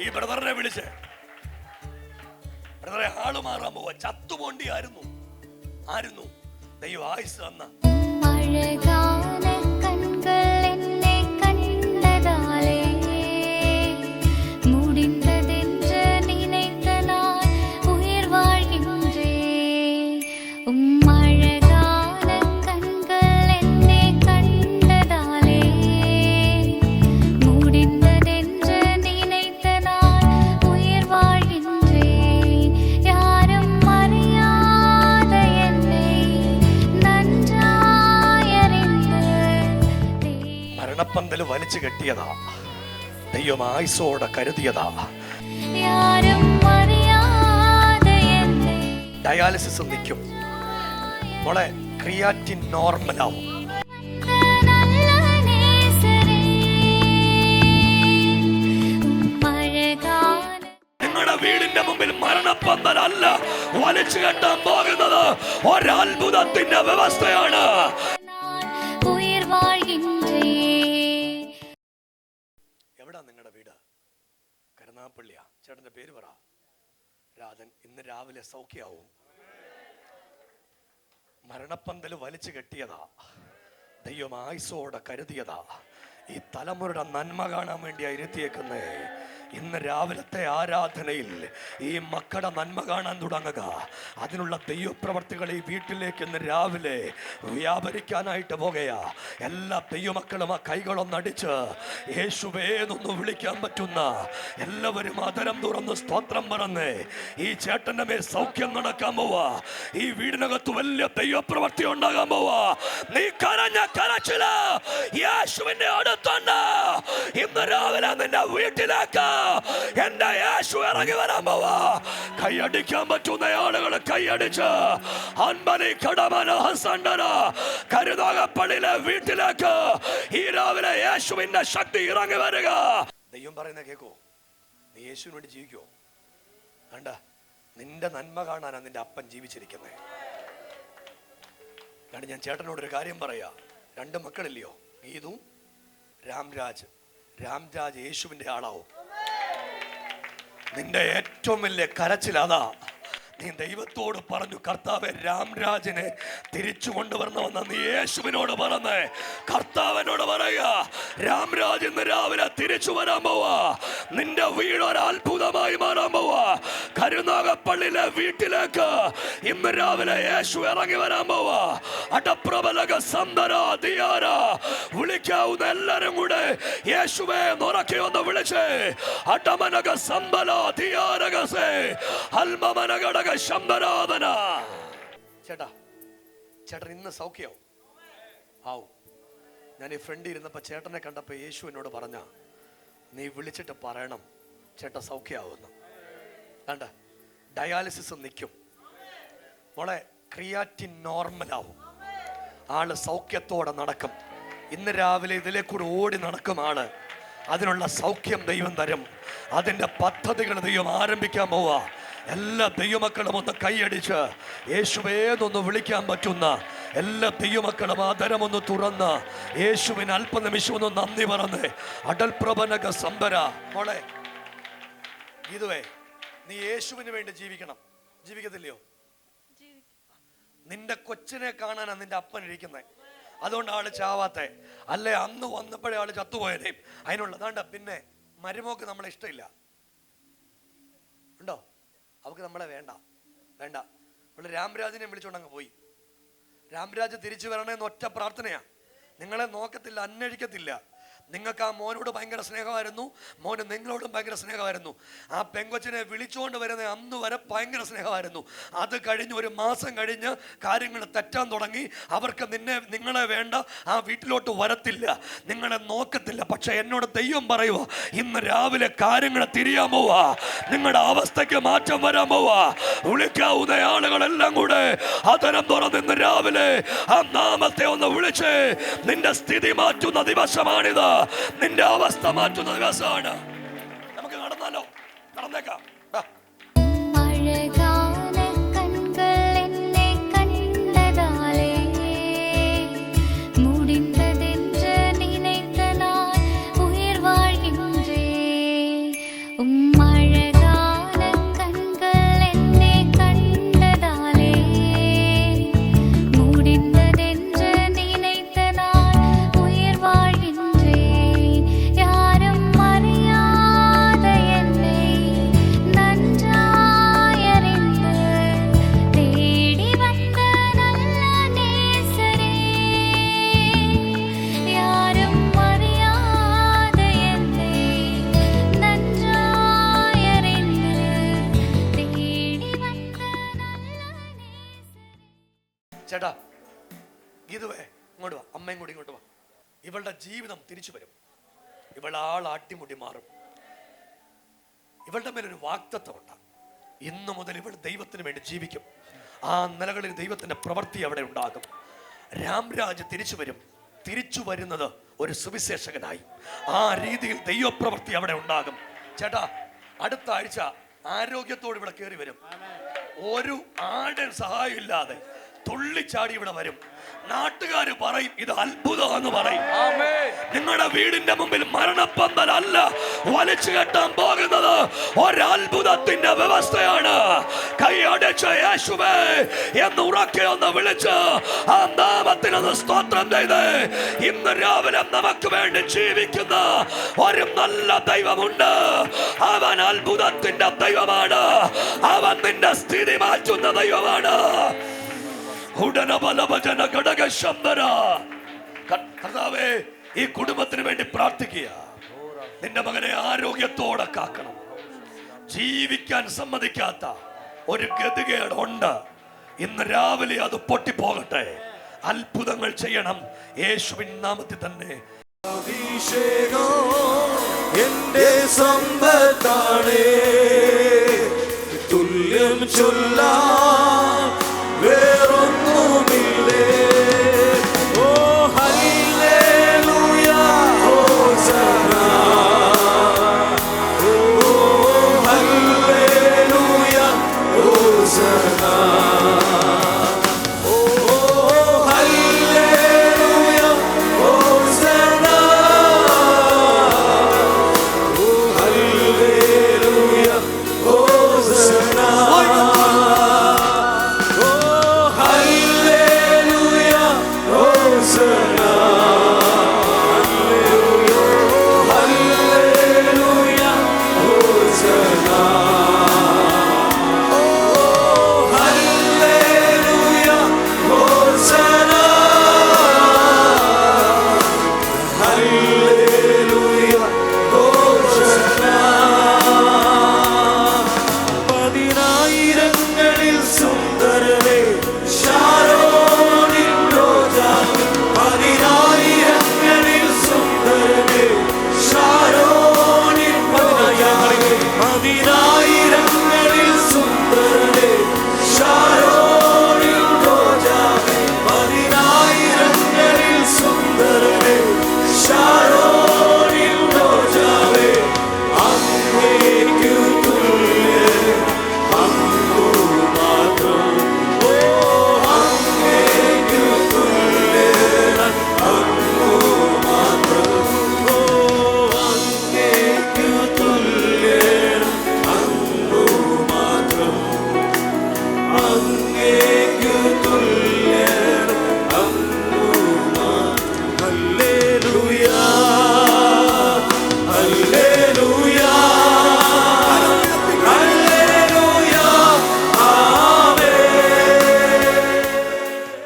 ഈ ബ്രദറിനെ വിളിച്ച്, ബ്രദറെ ആള് മാറാൻ പോവാ, ചത്തുപോണ്ടി ആയിരുന്നു ദൈവം ആയുസ് തന്ന. മരണപ്പന്തൽ വലിച്ചു കെട്ടിയതാ, ദൈവം ആയുസോടെ കരുതിയതാ. ഡയാലിസിസ് നിൽക്കും മോളെ, ക്രിയാറ്റിൻ നോർമലാവും. നിങ്ങളുടെ വീടിന്റെ മുമ്പിൽ മരണപ്പന്തലല്ല വലിച്ചു കെട്ടാൻ പോകുന്നത്, ഒരത്ഭുതത്തിന്റെ വ്യവസ്ഥയാണ്. എവിടാ നിങ്ങളുടെ വീട്? കരുനാഗപ്പള്ളിയാ? ചേട്ടന്റെ പേര് പറ. രാധൻ. ഇന്ന് രാവിലെ സൗഖ്യാവും. മരണപ്പന്തല് വലിച്ചു കെട്ടിയതാ, ദൈവം ആയുസോടെ കരുതിയതാ. ഈ തലമുറയുടെ നന്മ കാണാൻ വേണ്ടിയാ ഇരുത്തിയേക്കുന്നേ. ഇന്ന് രാവിലത്തെ ആരാധനയിൽ ഈ മക്കളുടെ നന്മ കാണാൻ തുടങ്ങുക. അതിനുള്ള ദൈവപ്രവർത്തികൾ ഈ വീട്ടിലേക്ക് ഇന്ന് രാവിലെ വ്യാപരിക്കാനായിട്ട് പോകുകയാ. എല്ലാ ദൈവമക്കളും ആ കൈകളൊന്നടിച്ച് യേശുവേന്നൊന്ന് വിളിക്കാൻ പറ്റുന്ന എല്ലാവരും അതരം തുറന്ന് സ്തോത്രം പറഞ്ഞ് ഈ ചേട്ടന്റെ മേൽ സൗഖ്യം നടക്കാൻ പോവാ. ഈ വീടിനകത്ത് വലിയ ദൈവപ്രവർത്തി ഉണ്ടാകാൻ പോവാ. നീ കരഞ്ഞ കരച്ചില് യേശുവിന്റെ അടുത്തുണ്ട്. ഇന്ന് രാവിലെ നിന്റെ വീട്ടിലേക്ക് എന്റെ യേശു ഇറങ്ങി വരാൻ പോവാ. കൈയടിക്കാൻ പറ്റുന്ന ആളുകൾ കൈയടിച്ച് അൻപതി കടമന ഹസണ്ടന കരുനാഗപ്പള്ളിയിലെ വീട്ടിലേക്ക് ഈ രാവിലെ യേശുവിന്റെ ശക്തി ഇറങ്ങി വരിക. ദൈവം പറയുന്ന കേക്കോ? നീ യേശുവിന് വേണ്ടി ജീവിക്കോ? കണ്ട, നിന്റെ നന്മ കാണാനാ നിന്റെ അപ്പൻ ജീവിച്ചിരിക്കുന്നത്. കാരണം ഞാൻ ചേട്ടനോടൊരു കാര്യം പറയാ. 2 മക്കളില്ലയോ, ഗീതും രാംരാജ്. രാംരാജ് യേശുവിന്റെ ആളാവും. നിന്റെ ഏറ്റവും വലിയ കരച്ചിൽ അതാ. നീ ദൈവത്തോട് പറഞ്ഞു, കർത്താവെ രാംരാജിനെ തിരിച്ചു കൊണ്ടുവരണമെന്ന് നീ യേശുവിനോട് പറഞ്ഞേ. കർത്താവിനോട് പറയുക, രാംരാജ് ഇന്ന് രാവിലെ തിരിച്ചു വരാൻ പോവാ. നിന്റെ വീട് ഒരു അത്ഭുതമായി മാറാൻ പോവാ. കരുനാഗപ്പള്ളിയിലെ വീട്ടിലേക്ക് ഇന്ന് രാവിലെ യേശു ഇറങ്ങി വരാൻ പോവാ. അടപ്രബലക സന്ദര ദിയാര വിളിക്കാവുന്ന എല്ലാരും കൂടെ യേശുവെ നുറക്കി ഒന്ന് വിളിച്ചേ. അടമനക സമ്പല ദിയാരകസേ അൽമമനകട ശംബരാധന. ചേട്ടൻ ഇന്ന് സൗഖ്യവും ആവും. ഞാൻ ഈ ഫ്രണ്ട് ഇരുന്നപ്പോ ചേട്ടനെ കണ്ടപ്പോ യേശു എന്നോട് പറഞ്ഞ, നീ വിളിച്ചിട്ട് പറയണം ചേട്ടൻ സൗഖ്യമാവുന്നു. കണ്ട, ഡയാലിസിസ് നിൽക്കും മോളെ, ക്രിയാറ്റിൻ നോർമലാവും. ആള് സൗഖ്യത്തോടെ നടക്കും. ഇന്ന് രാവിലെ ഇതിലെ കൂടെ ഓടി നടക്കും ആള്. അതിനുള്ള സൗഖ്യം ദൈവം തരും. അതിന്റെ പദ്ധതികൾ ദൈവം ആരംഭിക്കാൻ പോവാ. എല്ലാ ദൈവമക്കളും ഒന്ന് കൈയടിച്ച് യേശുവേന്നൊന്ന് വിളിക്കാൻ പറ്റുന്ന എല്ലാ ദൈവമക്കളും ആദരമൊന്ന് തുറന്ന് യേശുവിന് അല്പനിമിഷം ഒന്ന് നന്ദി പറഞ്ഞ് അടൽപ്രഭനക സമ്പര. മോളെ ഗീതുവേ, നീ യേശുവിന് വേണ്ടി ജീവിക്കണം. ജീവിക്കത്തില്ലയോ? നിന്റെ കൊച്ചിനെ കാണാനാ നിന്റെ അപ്പൻ ഇരിക്കുന്നേ. അതുകൊണ്ട് ആള് ചാവാത്തെ. അല്ലെ അന്ന് വന്നപ്പോഴേ ആള് ചത്തുപോയതേ. അതിനുള്ളതാണ്ട. പിന്നെ മരുമോക്ക് നമ്മളെ ഇഷ്ടമില്ല ഉണ്ടോ? അവക്ക് നമ്മളെ വേണ്ട. അവള് രാംരാജിനെ വിളിച്ചോണ്ടങ്ങ് പോയി. രാംരാജ് തിരിച്ചു വരണേന്ന് ഒറ്റ പ്രാർത്ഥനയാ. നിങ്ങളെ നോക്കത്തില്ല, അന്വേഷിക്കത്തില്ല. നിങ്ങൾക്ക് ആ മോനോട് ഭയങ്കര സ്നേഹമായിരുന്നു, മോന് നിങ്ങളോടും ഭയങ്കര സ്നേഹമായിരുന്നു. ആ പെങ്കൊച്ചിനെ വിളിച്ചുകൊണ്ട് വരുന്ന അന്ന് വരെ ഭയങ്കര സ്നേഹമായിരുന്നു. അത് കഴിഞ്ഞ് 1 മാസം കഴിഞ്ഞ് കാര്യങ്ങൾ തെറ്റാൻ തുടങ്ങി. അവർക്ക് നിങ്ങളെ വേണ്ട, ആ വീട്ടിലോട്ട് വരത്തില്ല, നിങ്ങളെ നോക്കത്തില്ല. പക്ഷെ എന്നോട് ദൈവം പറയുക, ഇന്ന് രാവിലെ കാര്യങ്ങൾ തിരിയാൻ പോവാ. നിങ്ങളുടെ അവസ്ഥയ്ക്ക് മാറ്റം വരാൻ പോവാ. വിളിക്കാവുന്ന ആളുകളെല്ലാം കൂടെ അതരം തുറന്ന് ഇന്ന് രാവിലെ ആ നാമത്തെ ഒന്ന് വിളിച്ച് നിന്റെ സ്ഥിതി മാറ്റുന്ന ദിവസമാണിത്. നിന്റെ അവസ്ഥ മാറ്റുന്ന ദിവസമാണ്. നമുക്ക് നടന്നാലോ? നടന്നേക്കാം. ചേട്ടാ ഇതുവേ ഇങ്ങോട്ട് വാ, അമ്മയും കൂടി ഇങ്ങോട്ട് വാ. ഇവളുടെ ജീവിതം തിരിച്ചു വരും. ഇവളുടെ ആൾ അട്ടിമുടി മാറും. ഇവളുടെ മേലൊരു വാഗ്ദത്തമുണ്ട്. ഇന്നു മുതൽ ഇവൾ ദൈവത്തിന് വേണ്ടി ജീവിക്കും. ആ നിലകളിൽ ദൈവത്തിന്റെ പ്രവൃത്തി അവിടെ ഉണ്ടാകും. രാംരാജ് തിരിച്ചു വരും. തിരിച്ചു വരുന്നത് ഒരു സുവിശേഷകനായി. ആ രീതിയിൽ ദൈവപ്രവൃത്തി അവിടെ ഉണ്ടാകും. ചേട്ടാ അടുത്ത ആഴ്ച ആരോഗ്യത്തോട് ഇവിടെ കയറി വരും. ഒരു ആടെ സഹായം ഇല്ലാതെ തുള്ളിച്ചാടി ഇവിടെ വരും. നാട്ടുകാര് പറയും ഇത് അത്ഭുതമെന്ന് പറയും. നിങ്ങളുടെ വീടിന്റെ മുമ്പിൽ മരണപ്പന്തലല്ല വലിച്ചു കെട്ടാൻ പോകുന്നത്, ഒരത്ഭുതത്തിന്റെ വ്യവസ്ഥയാണ്. കൈയടച്ച യേശുവേ എന്ന് ഉറക്കെ ഒന്ന് വിളിച്ച് ആ നാമത്തിനൊന്ന് സ്തോത്രം ചെയ്ത് ഇന്ന് രാവിലെ നമുക്ക് വേണ്ടി ജീവിക്കുന്ന ഒരു നല്ല ദൈവമുണ്ട്. അവൻ അത്ഭുതത്തിന്റെ ദൈവമാണ്. അവൻ നിന്റെ സ്ഥിതി മാറ്റുന്ന ദൈവമാണ്. കർത്താവേ, ഈ കുടുംബത്തിന് വേണ്ടി പ്രാർത്ഥിക്കുക. നിന്റെ മകനെ ആരോഗ്യത്തോടെ കാക്കണം. ജീവിക്കാൻ സമ്മതിക്കാത്ത ഒരു ഗതികേട് ഉണ്ട്. ഇന്ന് രാവിലെ അത് പൊട്ടിപ്പോകട്ടെ. അത്ഭുതങ്ങൾ ചെയ്യണം യേശുവിൻ നാമത്തിൽ തന്നെ. അഭിഷേകം എന്റെ സമ്പത്താണേ, തുല്യം ചൊല്ലാൻ വേറൊന്നുമില്ലേ. ഓ ഹല്ലേലൂയ ഹോസന, ഓ ഹല്ലേലൂയ ഹോസന, ഓ ഹല്ലേലൂയ ഹോസന, ഓ ഹല്ലേലൂയ ഹോസന. Hallelujah, Hosanna.